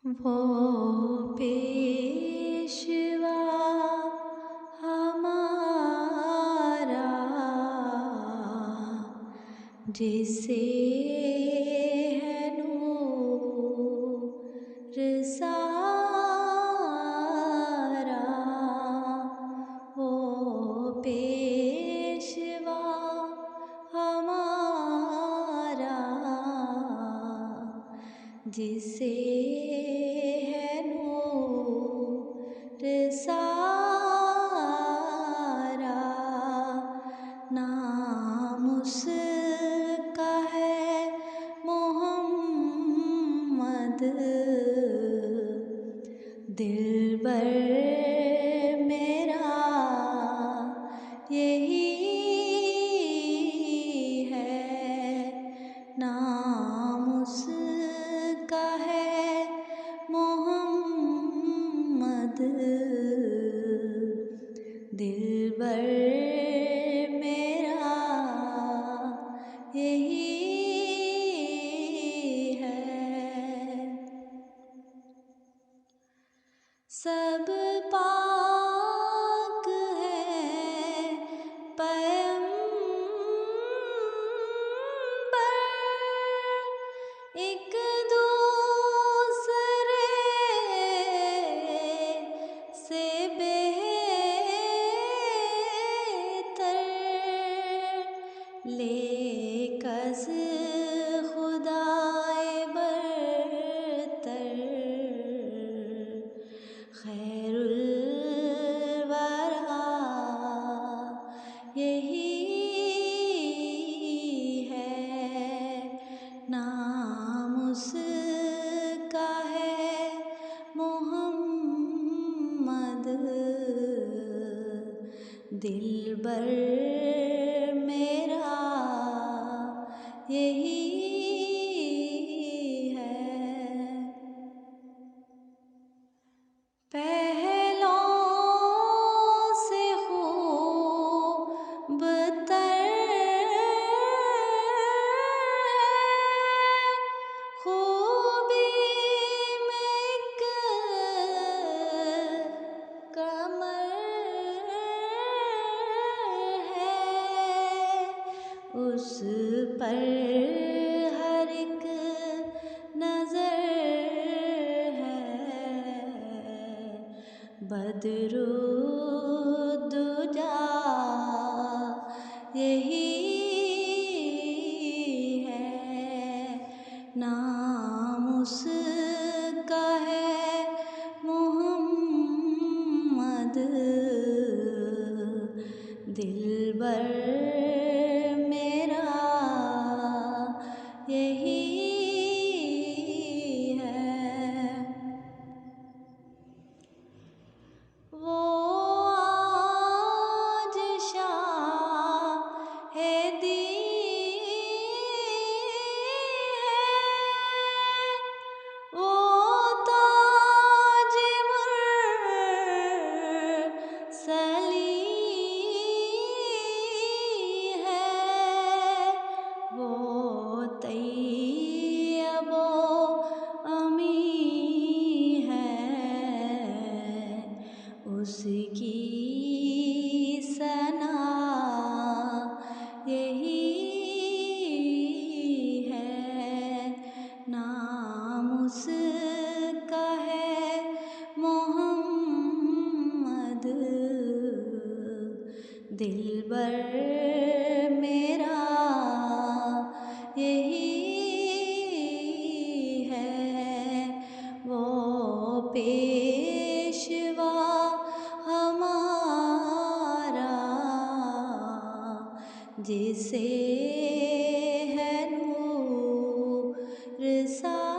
वो पेशवा हमारा जिसे है नूर सारा, वो पेशवा हमारा जिसे है नूर सारा। नाम उसका है मोहम्मद, दिलबर मेरा यही है। नाम उसका है मोहम्मद, दिलबर मेरा यही है। सब पाक है पैगंबर, एक दूसरे से बेहतर, लेकस खुदाए बरतर, खैरुल वरा यही है। नाम उसका है मोहम्मद, दिलबर मेरा यही है। पहलों से खूबतर है, खूबी में एक कमर है, उस पर हर एक नजर है। बदरुद्दुजा यही है। नाम उसका है मोहम्मद, दिलबर मेरा यही है। वो आज शाहे दीन है, वो ताज मुरसलीन है, वो तैयबो अमीन है, उसकी सना यही है। नाम उसका है मोहम्मद, दिलबर मेरा यही है। वो पेशवा हमारा जिसे है नूर सारा।